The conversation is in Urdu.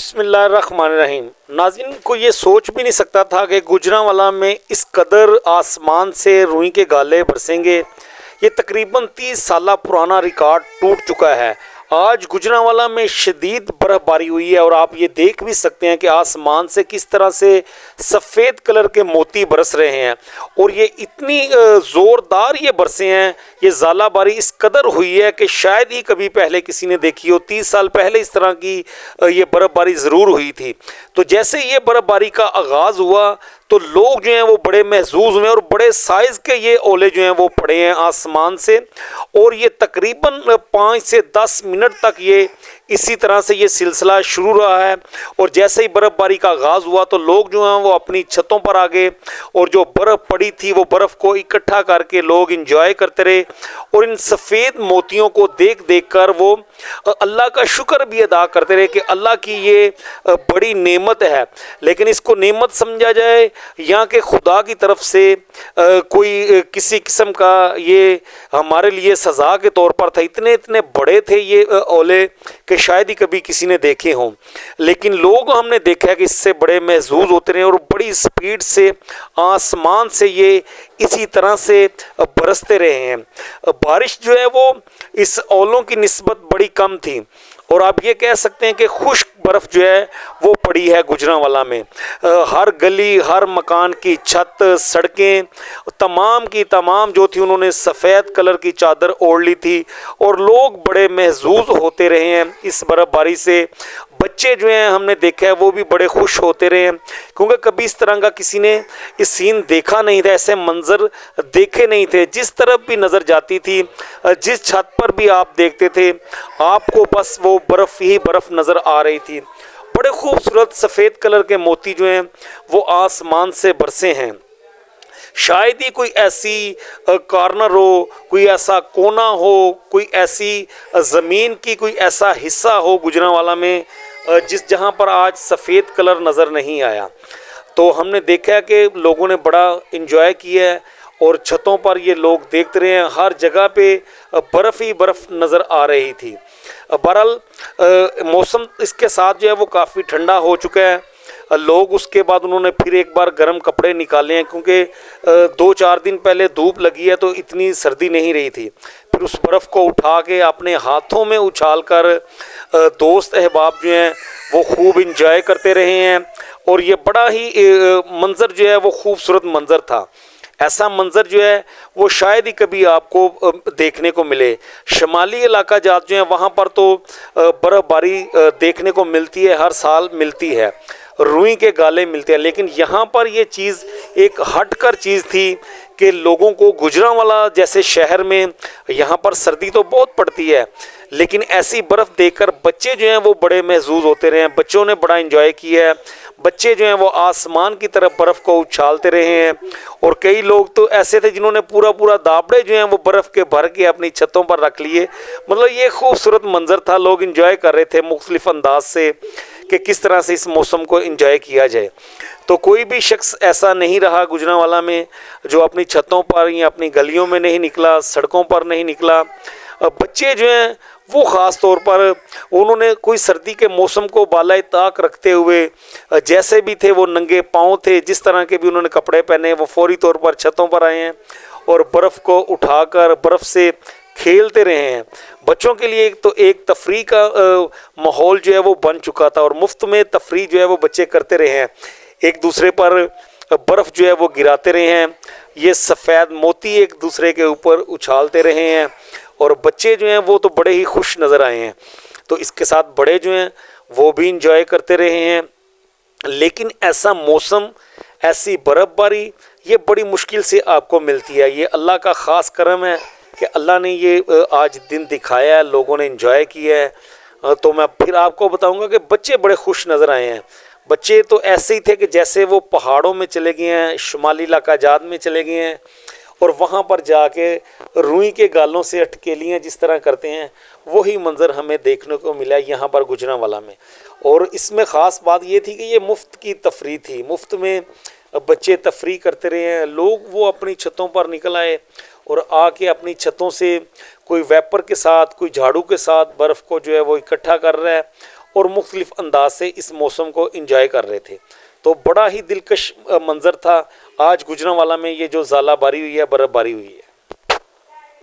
بسم اللہ الرحمن الرحیم۔ ناظرین کو یہ سوچ بھی نہیں سکتا تھا کہ گوجرانوالہ میں اس قدر آسمان سے روئی کے گالے برسیں گے۔ یہ تقریباً 30 سالہ پرانا ریکارڈ ٹوٹ چکا ہے۔ آج گوجرانوالہ میں شدید برف باری ہوئی ہے اور آپ یہ دیکھ بھی سکتے ہیں کہ آسمان سے کس طرح سے سفید کلر کے موتی برس رہے ہیں، اور یہ اتنی زوردار یہ برسے ہیں، یہ ژالہ باری اس قدر ہوئی ہے کہ شاید ہی کبھی پہلے کسی نے دیکھی ہو۔ 30 سال پہلے اس طرح کی یہ برف باری ضرور ہوئی تھی۔ تو جیسے یہ برف باری کا آغاز ہوا تو لوگ جو ہیں وہ بڑے محظوظ ہوئے، اور بڑے سائز کے یہ اولے جو ہیں وہ پڑے ہیں آسمان سے، اور یہ تقریباً 5 سے 10 منٹ تک یہ اسی طرح سے یہ سلسلہ شروع رہا ہے۔ اور جیسے ہی برف باری کا آغاز ہوا تو لوگ جو ہیں وہ اپنی چھتوں پر آ گئے، اور جو برف پڑی تھی وہ برف کو اکٹھا کر کے لوگ انجوائے کرتے رہے، اور ان سفید موتیوں کو دیکھ دیکھ کر وہ اللہ کا شکر بھی ادا کرتے رہے کہ اللہ کی یہ بڑی نعمت ہے۔ لیکن اس کو نعمت سمجھا جائے یا کہ خدا کی طرف سے کوئی کسی قسم کا یہ ہمارے لیے سزا کے طور پر تھا، اتنے بڑے تھے یہ اولے کہ شاید ہی کبھی کسی نے دیکھے ہوں۔ لیکن لوگ ہم نے دیکھا ہے کہ اس سے بڑے محظوظ ہوتے رہے، اور بڑی سپیڈ سے آسمان سے یہ اسی طرح سے برستے رہے ہیں۔ بارش جو ہے وہ اس اولوں کی نسبت بڑی کم تھی، اور آپ یہ کہہ سکتے ہیں کہ خشک برف جو ہے وہ پڑی ہے گوجرانوالہ میں۔ ہر گلی، ہر مکان کی چھت، سڑکیں تمام کی تمام جو تھی انہوں نے سفید کلر کی چادر اوڑھ لی تھی، اور لوگ بڑے محظوظ ہوتے رہے ہیں اس برف باری سے۔ بچے جو ہیں ہم نے دیکھا ہے وہ بھی بڑے خوش ہوتے رہے ہیں، کیونکہ کبھی اس طرح کا کسی نے اس سین دیکھا نہیں تھا، ایسے منظر دیکھے نہیں تھے۔ جس طرف بھی نظر جاتی تھی، جس چھت پر بھی آپ دیکھتے تھے، آپ کو بس وہ برف ہی برف نظر آ رہی تھی۔ بڑے خوبصورت سفید کلر کے موتی جو ہیں وہ آسمان سے برسے ہیں۔ شاید ہی کوئی ایسی کارنر ہو، کوئی ایسا کونا ہو، کوئی ایسی زمین کی کوئی ایسا حصہ ہو گوجرانوالہ میں جہاں پر آج سفید کلر نظر نہیں آیا۔ تو ہم نے دیکھا ہے کہ لوگوں نے بڑا انجوائے کیا ہے، اور چھتوں پر یہ لوگ دیکھتے رہے ہیں، ہر جگہ پہ برف ہی برف نظر آ رہی تھی۔ بہرحال موسم اس کے ساتھ جو ہے وہ کافی ٹھنڈا ہو چکا ہے۔ لوگ اس کے بعد انہوں نے پھر ایک بار گرم کپڑے نکالے ہیں، کیونکہ 2-4 دن پہلے دھوپ لگی ہے تو اتنی سردی نہیں رہی تھی۔ پھر اس برف کو اٹھا کے اپنے ہاتھوں میں اچھال کر دوست احباب جو ہیں وہ خوب انجوائے کرتے رہے ہیں، اور یہ بڑا ہی منظر جو ہے وہ خوبصورت منظر تھا۔ ایسا منظر جو ہے وہ شاید ہی کبھی آپ کو دیکھنے کو ملے۔ شمالی علاقہ جات جو ہیں وہاں پر تو برف باری دیکھنے کو ملتی ہے، ہر سال ملتی ہے، روئی کے گالے ملتے ہیں، لیکن یہاں پر یہ چیز ایک ہٹ کر چیز تھی کہ لوگوں کو گوجرانوالہ جیسے شہر میں یہاں پر سردی تو بہت پڑتی ہے، لیکن ایسی برف دیکھ کر بچے جو ہیں وہ بڑے محظوظ ہوتے رہے ہیں۔ بچوں نے بڑا انجوائے کیا ہے، بچے جو ہیں وہ آسمان کی طرف برف کو اچھالتے رہے ہیں، اور کئی لوگ تو ایسے تھے جنہوں نے پورا دابڑے جو ہیں وہ برف کے بھر کے اپنی چھتوں پر رکھ لیے۔ مطلب یہ خوبصورت منظر تھا، لوگ انجوائے کر رہے تھے مختلف انداز سے کہ کس طرح سے اس موسم کو انجوائے کیا جائے۔ تو کوئی بھی شخص ایسا نہیں رہا گوجرانوالہ میں جو اپنی چھتوں پر یا اپنی گلیوں میں نہیں نکلا، سڑکوں پر نہیں نکلا۔ بچے جو ہیں وہ خاص طور پر انہوں نے کوئی سردی کے موسم کو بالائے طاق رکھتے ہوئے جیسے بھی تھے وہ ننگے پاؤں تھے، جس طرح کے بھی انہوں نے کپڑے پہنے وہ فوری طور پر چھتوں پر آئے ہیں اور برف کو اٹھا کر برف سے کھیلتے رہے ہیں۔ بچوں کے لیے تو ایک تفریح کا ماحول جو ہے وہ بن چکا تھا، اور مفت میں تفریح جو ہے وہ بچے کرتے رہے ہیں، ایک دوسرے پر برف جو ہے وہ گراتے رہے ہیں، یہ سفید موتی ایک دوسرے کے اوپر اچھالتے رہے ہیں، اور بچے جو ہیں وہ تو بڑے ہی خوش نظر آئے ہیں۔ تو اس کے ساتھ بڑے جو ہیں وہ بھی انجوائے کرتے رہے ہیں۔ لیکن ایسا موسم، ایسی برف باری یہ بڑی مشکل سے آپ کو ملتی ہے۔ یہ اللہ کا خاص کرم ہے کہ اللہ نے یہ آج دن دکھایا ہے، لوگوں نے انجوائے کیا ہے۔ تو میں پھر آپ کو بتاؤں گا کہ بچے بڑے خوش نظر آئے ہیں۔ بچے تو ایسے ہی تھے کہ جیسے وہ پہاڑوں میں چلے گئے ہیں، شمالی علاقہ جات میں چلے گئے ہیں، اور وہاں پر جا کے روئی کے گالوں سے اٹکیلیاں جس طرح کرتے ہیں وہی منظر ہمیں دیکھنے کو ملا یہاں پر گوجرانوالہ میں۔ اور اس میں خاص بات یہ تھی کہ یہ مفت کی تفریح تھی، مفت میں بچے تفریح کرتے رہے ہیں۔ لوگ وہ اپنی چھتوں پر نکل آئے اور آ کے اپنی چھتوں سے کوئی ویپر کے ساتھ، کوئی جھاڑو کے ساتھ برف کو جو ہے وہ اکٹھا کر رہا ہے، اور مختلف انداز سے اس موسم کو انجوائے کر رہے تھے۔ تو بڑا ہی دلکش منظر تھا۔ آج گوجرانوالہ میں یہ جو ژالہ باری ہوئی ہے، برف باری ہوئی ہے۔